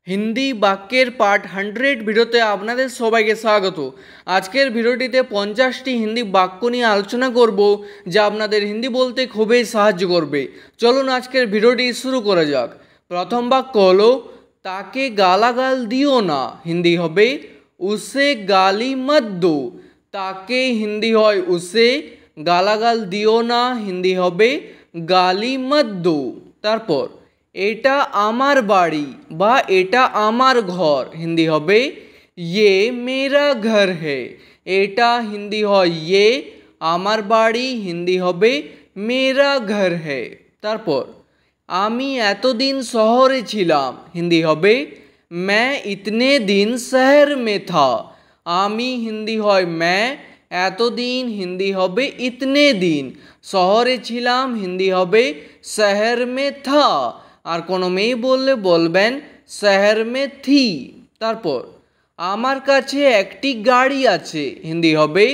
হিন্দি বাক্যের পার্ট 100 ভিডিওতে আপনাদের সবাইকে স্বাগত। আজকের ভিডিওটিতে 50টি হিন্দি বাক্য নিয়ে আলোচনা করব যা আপনাদের হিন্দি বলতে খুবই সাহায্য করবে। চলুন আজকের ভিডিওটি শুরু করা যাক। প্রথম বাক্য হলো তাকে গালাগাল দিও না, হিন্দি হবে উসে গালি মত দো। তাকে হিন্দি হয় উসে, গালাগাল দিও না হিন্দি হবে গালি মত দো। তারপর এটা আমার বাড়ি বা এটা আমার ঘর হিন্দি হবে ये मेरा घर है। এটা হিন্দি হয় ये, আমার বাড়ি হিন্দি হবে मेरा घर है। তারপর আমি এতদিন শহরে ছিলাম হিন্দি হবে मैं इतने दिन शहर में था। আমি হিন্দি হয় मैं, এতদিন হিন্দি হবে इतने दिन, শহরে ছিলাম হিন্দি হবে शहर में था। আর কোনো মেয়ে বললে বলবেন শহর মে থি। তারপর আমার কাছে একটি গাড়ি আছে হিন্দি হবে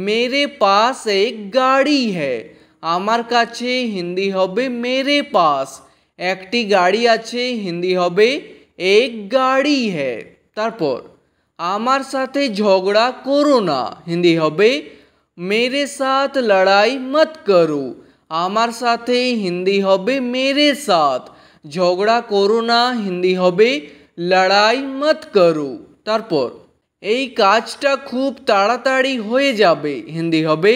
মেরে পাস এক গাড়ি হ্যায়। আমার কাছে হিন্দি হবে মেরে পাস, একটি গাড়ি আছে হিন্দি হবে এক গাড়ি হ্যায়। তারপর আমার সাথে ঝগড়া করো না হিন্দি হবে মেরে সাথ লড়াই মত করো। আমার সাথে হিন্দি হবে মেরে সাথ, ঝগড়া করো না হিন্দি হবে লড়াই মত করো। তারপর এই কাজটা খুব তাড়াতাড়ি হয়ে যাবে হিন্দি হবে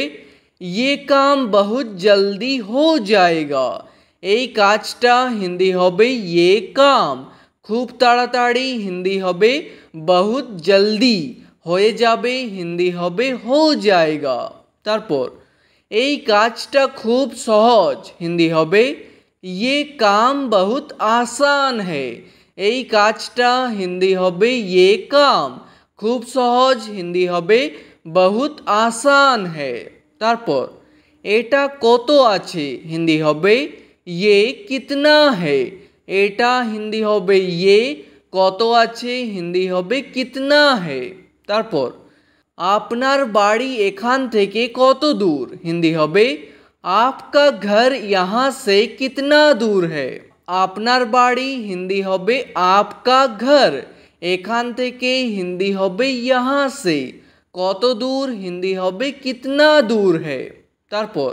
ये काम बहुत जल्दी हो जाएगा। এই কাজটা হিন্দি হবে ये काम, খুব তাড়াতাড়ি হিন্দি হবে बहुत जल्दी, হয়ে যাবে হিন্দি হবে हो जाएगा। তারপর এই কাজটা খুব সহজ হিন্দি হবে ये काम बहुत आसान है। এই কাজটা হিন্দি হবে ये काम, খুব সহজ হিন্দি হবে बहुत आसान है। তারপর এটা কত আছে হিন্দি হবে ये कितना है। এটা হিন্দি হবে ये, কত আছে হিন্দি হবে कितना है। তারপর আপনার বাড়ি এখান থেকে কত দূর হিন্দি হবে आपका घर यहाँ से कितना दूर है। আপনার বাড়ি হিন্দি হবে आपका घर, এখান থেকে হিন্দি হবে यहाँ से, কত দূর হিন্দি হবে कितना दूर है। তারপর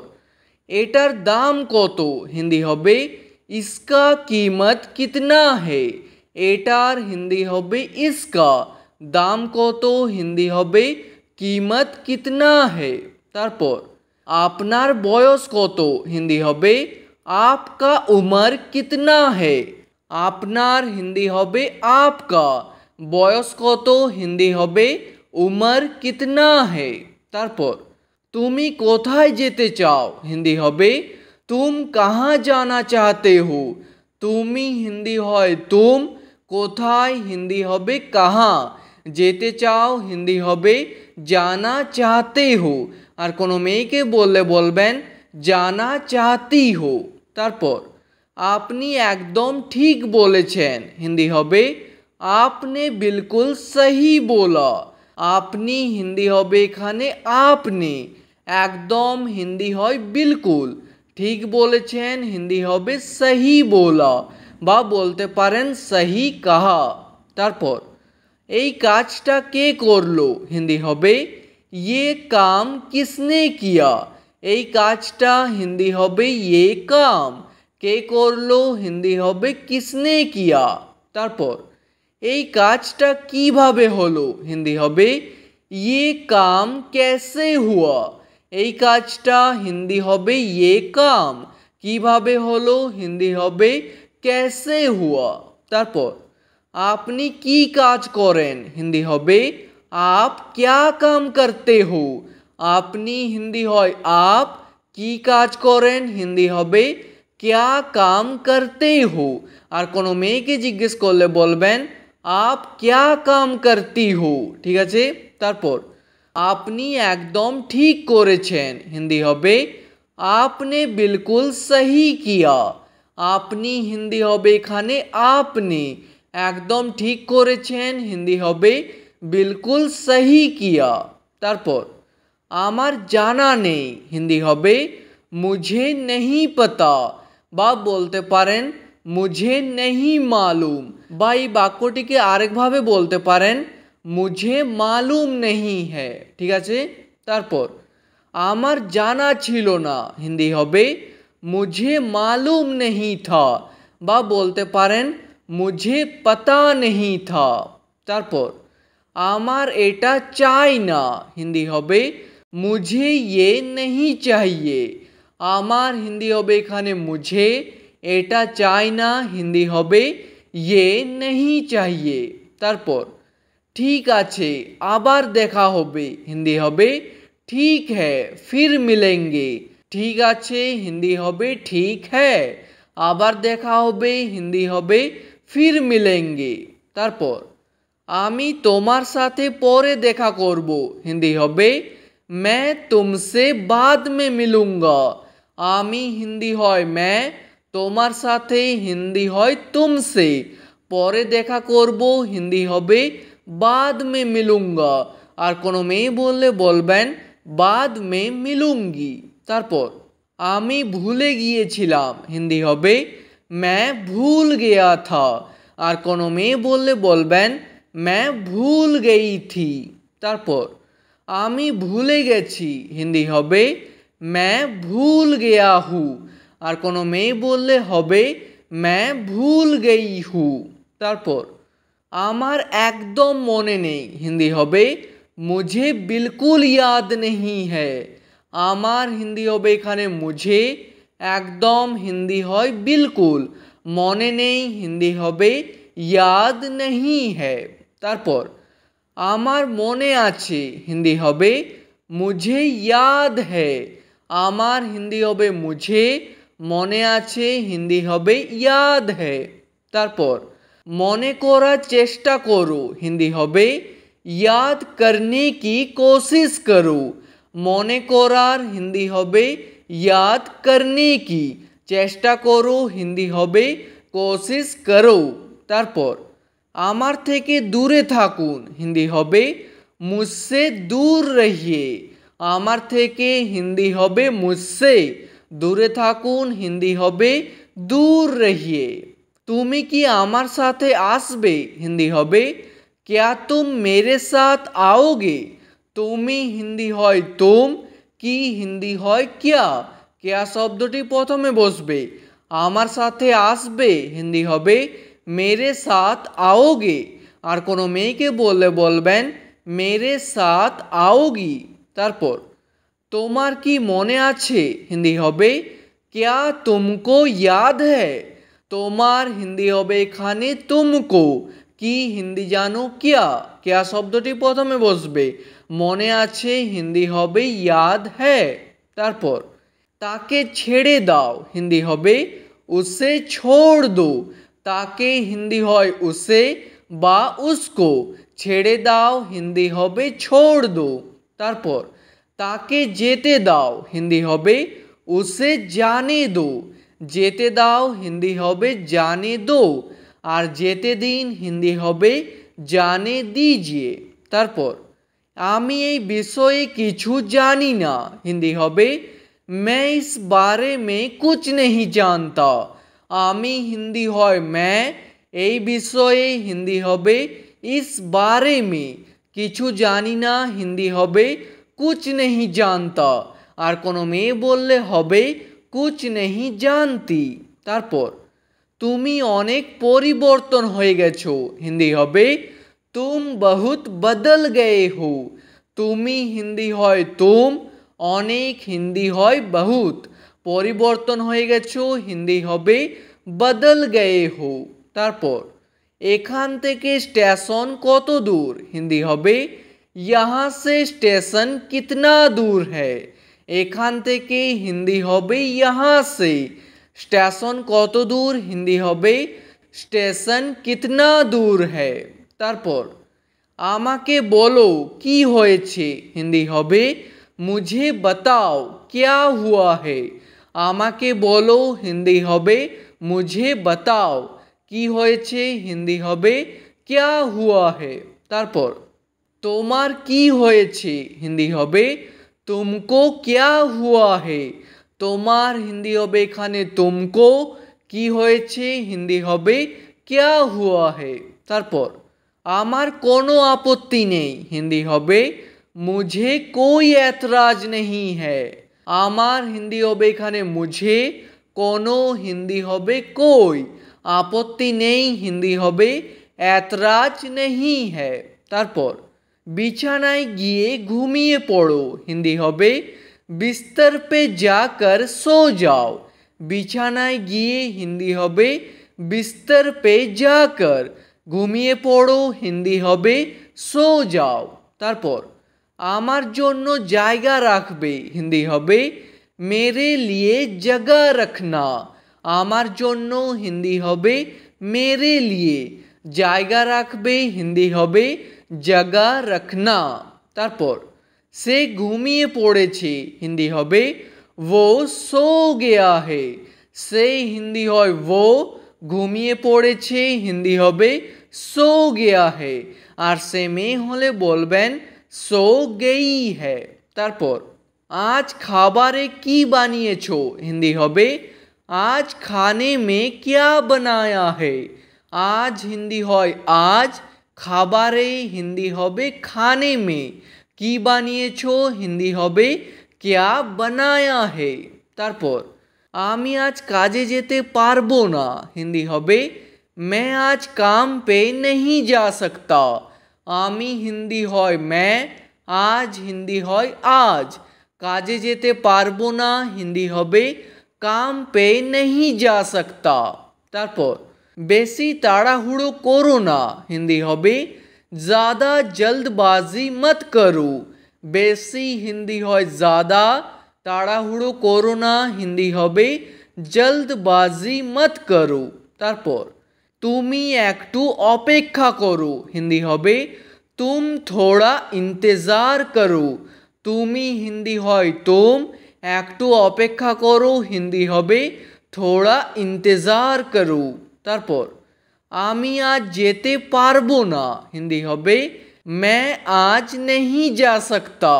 এটার দাম কত হিন্দি হবে इसका कीमत कितना है। এটার হিন্দি হবে इसका, দাম কত হিন্দি হবে कीमत कितना है। তারপর আপনার বয়স কত হিন্দি হবে आपका उम्र कितना है। আপনার হিন্দি হবে आपका, বয়স কত হিন্দি হবে उम्र कितना है। তারপর তুমি কোথায় যেতে চাও হিন্দি হবে तुम कहाँ जाना चाहते हो। তুমি হিন্দি হয় तुम, কোথায় হিন্দি হবে कहाँ, যেতে চাও হিন্দি হবে जाना चाहते हो। আর কোনো মেয়েকে বললে বলবেন जाना चाहती हो। তারপর আপনি একদম ঠিক বলেছেন হিন্দি হবে आपने बिल्कुल सही बोला। আপনি হিন্দি হবে এখানে आपने, একদম হিন্দি হয় बिल्कुल, ঠিক বলেছেন হিন্দি হবে सही बोला বা বলতে পারেন सही कहा। তারপর এই কাজটা কে করলো হিন্দি হবে ये काम किसने किया। এই কাজটা হিন্দি হবে ये काम, কে করলো হিন্দি হবে किसने किया। তারপর এই কাজটা কিভাবে হলো হিন্দি হবে ये काम कैसे हुआ। এই কাজটা হিন্দি হবে ये काम, কিভাবে হলো হিন্দি হবে कैसे हुआ। তারপর আপনি কি কাজ করেন হিন্দি হবে आप क्या काम करते हो। আপনি হিন্দি হয় आप, কি কাজ করেন হিন্দি হবে क्या काम करते हो। আর কোনো মেয়েকে জিজ্ঞেস করলে বলবেন आप क्या काम करती हो, ঠিক আছে। তারপর আপনি একদম ঠিক করেছেন হিন্দি হবে आपने बिल्कुल सही किया। আপনি হিন্দি হবে এখানে आपने, একদম ঠিক করেছেন হিন্দি হবে बिल्कुल सही किया। তারপর আমার জানা নেই হিন্দি হবে मुझे नहीं पता বা বলতে পারেন मुझे नहीं मालूम বা এই বাক্যটিকে আরেকভাবে বলতে পারেন, মুঝে মালুম নেই হ্যায়। ঠিক আছে, তারপর আমার জানা ছিল না, হিন্দি হবে মুঝে মালুম নেহি থা, বা বলতে পারেন মুঝে পাতা নেহি থা। তারপর আমার এটা চাই না, হিন্দি হবে মুঝে ইয়ে নেহি চাহিয়ে। আমার হিন্দি হবে এখানে মুঝে, এটা চাই না হিন্দি হবে ইয়ে নেহি চাহিয়ে। তারপর ঠিক আছে আবার দেখা হবে, হিন্দি হবে ঠিক হ্যায় ফির মিলেঙ্গে। ঠিক আছে হিন্দি হবে ঠিক হ্যায়, আবার দেখা হবে হিন্দি হবে ফির মিলেঙ্গে। তারপর আমি তোমার সাথে পরে দেখা করব, হিন্দি হবে मैं तुमसे बाद में मिलूंगा। আমি হিন্দি হয় मैं, তোমার সাথে হিন্দি হয় तुमसे, পরে দেখা করব হিন্দি হবে बाद में मिलूंगा। আর কোনো মেয়ে বললে বলবেন बाद में मिलूंगी। তারপর আমি ভুলে গিয়েছিলাম, হিন্দি হবে मैं भूल गया था। আর কোনো মেয়ে বললে বলবেন मैं भूल गई थी। তারপর আমি ভুলে গেছি, হিন্দি হবে मैं भूल गया हूँ। আর কোনো মেয়ে বললে হবে मैं भूल गई हूँ। তারপর আমার একদম মনে নেই, হিন্দি হবে मुझे बिल्कुल याद नहीं है। আমার হিন্দি হবে এখানে মুঝে, একদম হিন্দি হয় বিলকুল, মনে নেই হিন্দি হবে याद नहीं है। তারপর আমার মনে আছে, হিন্দি হবে मुझे याद है। আমার হিন্দি হবে मुझे, মনে আছে হিন্দি হবে याद है। তারপর মনে করার চেষ্টা করো, হিন্দি হবে याद करने की कोशिश करो। মনে করার হিন্দি হবে याद करने की, চেষ্টা করো হিন্দি হবে कोशिश करो। তারপর আমার থেকে দূরে থাকুন, হিন্দি হবে मुझसे दूर रहिए। আমার থেকে হিন্দি হবে मुझसे, দূরে থাকুন হিন্দি হবে दूर रहिए। তুমি কি আমার সাথে আসবে, হিন্দি হবে क्या तुम मेरे साथ आओगे। তুমি হিন্দি হয় तुम, কি হিন্দি হয় क्या। क्या শব্দটি প্রথমে বসবে, আমার সাথে আসবে হিন্দি হবে मेरे साथ आओगे। আর কোনো মেয়েকে বললে বলবেন मेरे साथ आओगी। তারপর তোমার কি মনে আছে, হিন্দি হবে क्या तुमको याद है। তোমার হিন্দি হবে এখানে तुमको, কি হিন্দি জানো क्या। क्या শব্দটি প্রথমে বসবে, মনে আছে হিন্দি হবে याद है। তারপর তাকে ছেড়ে দাও, হিন্দি হবে उसे छोड़ दो। তাকে হিন্দি হয় उसे বা उसको, ছেড়ে দাও হিন্দি হবে छोड़ दो। তারপর তাকে যেতে দাও, হিন্দি হবে उसे जाने दो। যেতে দাও হিন্দি হবে जाने दो। আর যেতে দিন হিন্দি হবে जाने दीजिए। তারপর আমি এই বিষয়ে কিছু জানি না, হিন্দি হবে मैं इस बारे में कुछ नहीं जानता। আমি হিন্দি হয় मैं, এই বিষয়ে হিন্দি হবে इस बारे में, কিছু জানি না হিন্দি হবে कुछ नहीं जानता। আর কোনো মেয়ে বললে হবে कुछ नहीं जानती। তারপর তুমি অনেক পরিবর্তন হয়ে গেছো, হিন্দি হবে तुम बहुत बदल गए हो। তুমি হিন্দি হয় तुम, অনেক হিন্দি হয় बहुत, পরিবর্তন হয়ে গেছো হিন্দি হবে बदल गए हो। তারপর এখান থেকে স্টেশন কত দূর, হিন্দি হবে यहाँ से स्टेशन कितना दूर है। এখান থেকে হিন্দি হবে यहाँ से, স্টেশন কত দূর হিন্দি হবে স্টেশন कितना दूर है। তারপর আমাকে বলো কি হয়েছে, হিন্দি হবে मुझे बताओ क्या हुआ है। আমাকে বলো হিন্দি হবে मुझे बताओ, কি হয়েছে হিন্দি হবে क्या हुआ है। তারপর তোমার কি হয়েছে, হিন্দি হবে तुमको क्या हुआ है। তোমার হিন্দি হবে এখানে तुमको, কি হয়েছে হিন্দি হবে क्या हुआ है। তারপর আমার কোনো আপত্তি নেই হিন্দি হবে मुझे कोई ऐतराज नहीं है। আমার হিন্দি হবে এখানে মুঝে, কোনো হিন্দি হবে कोई, আপত্তি নেই হিন্দি হবে ऐतराज नहीं है। তারপর বিছানায় গিয়ে ঘুমিয়ে পড়ো হিন্দি হবে बिस्तर पे जाकर सो जाओ। বিছানায় গিয়ে হিন্দি হবে बिस्तर पे जाकर, ঘুমিয়ে পড়ো হিন্দি হবে सो जाओ। তারপর আমার জন্য জায়গা রাখবে হিন্দি হবে मेरे लिए जगह रखना। আমার জন্য হিন্দি হবে मेरे लिए, জায়গা রাখবে হিন্দি হবে जगह रखना। তারপর সে ঘুমিয়ে পড়েছে হিন্দি হবে वो सो गया है। সে হিন্দি হয় वो, ঘুমিয়ে পড়েছে হিন্দি হবে सो गया है। আর সে মেয়ে হলে বলবেন सो गई है। তারপর आज খাবারে কি বানিয়েছো হিন্দি হবে आज खाने में क्या बनाया है। आज হিন্দি হয় आज, খাবারে হিন্দি হবে खाने में, কি বানিয়েছো হিন্দি হবে क्या बनाया है। তারপর আমি আজ কাজে যেতে পারবো না হিন্দি হবে मैं आज काम पे नहीं जा सकता। আমি হিন্দি হয় मैं, আজ হিন্দি হয় आज, কাজে যেতে পারবো না হিন্দি হবে काम पे नहीं जा सकता। তারপর বেশি তাড়াহুড়ো করো না হিন্দি হবে ज़्यादा जल्दबाजी मत करो। বেশি হিন্দি হয় ज़्यादा, তাড়াহুড়ো করো না হিন্দি হবে জলদবাজি মত করো। তারপর তুমি একটু অপেক্ষা করো হিন্দি হবে तुम थोड़ा इंतज़ार करो। তুমি হিন্দি হয় तुम, একটু অপেক্ষা করো হিন্দি হবে थोड़ा इंतज़ार करो। তারপর আমি আজ যেতে পারবো না হিন্দি হবে मैं आज नहीं जा सकता।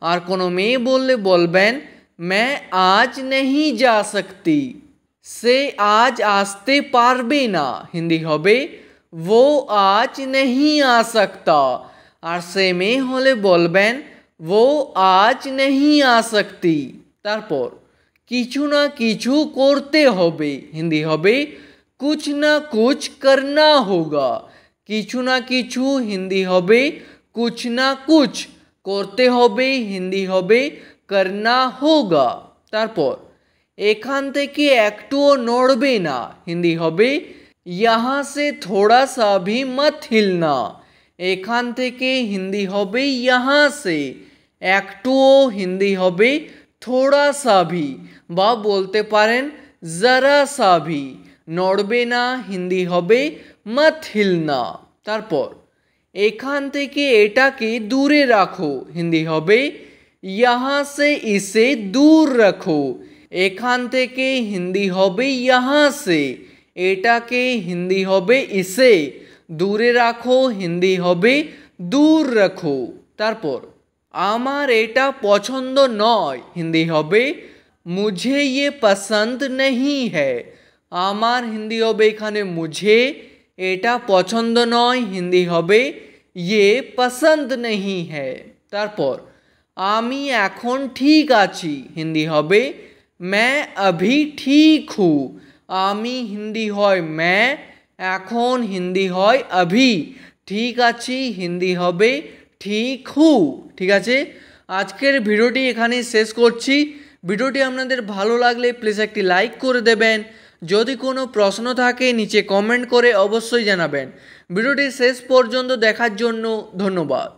আর কোনো মেয়ে বললে বলবেন मैं आज नहीं जा सकती। সে আজ আসতে পারবে না হিন্দি হবে वो आज नहीं आ सकता। আর সে মেয়ে হলে বলবেন वो आज नहीं आ सकती। তারপর কিছু না কিছু করতে হবে হিন্দি হবে कुछ ना कुछ करना होगा। কিছু না কিছু হিন্দি হবে कुछ ना कुछ, করতে হবে হিন্দি হবে करना होगा। তারপর এখান থেকে একটুও নড়বে না হিন্দি হবে यहाँ से थोड़ा सा भी मत हिलना। এখান থেকে হিন্দি হবে यहाँ से, একটুও হিন্দি হবে थोड़ा सा भी, বা বলতে পারেন जरा सा भी। নড়বে না হিন্দি হবে मत हिलना। তারপর এখান থেকে এটাকে দূরে রাখো হিন্দি হবে यहाँ से इसे दूर रखो। এখান থেকে হিন্দি হবে यहाँ से, এটাকে হিন্দি হবে इसे, দূরে রাখো হিন্দি হবে दूर रखो। তারপর আমার এটা পছন্দ নয় হিন্দি হবে मुझे ये पसंद नहीं है। আমার হিন্দি হবে এখানে मुझे, এটা পছন্দ নয় হিন্দি হবে ये पसंद नहीं है। তারপর আমি এখন ঠিক আছি হিন্দি হবে मैं अभी ठीक हूँ। আমি হিন্দি হয় मैं, এখন হিন্দি হয় अभी, ঠিক আছি হিন্দি হবে ঠিক হু। ঠিক আছে, আজকের ভিডিওটি এখানেই শেষ করছি। ভিডিওটি আপনাদের ভালো লাগলে প্লিজ একটি লাইক করে দেবেন। যদি কোনো প্রশ্ন থাকে নিচে কমেন্ট করে অবশ্যই জানাবেন। ভিডিওটি শেষ পর্যন্ত দেখার জন্য ধন্যবাদ।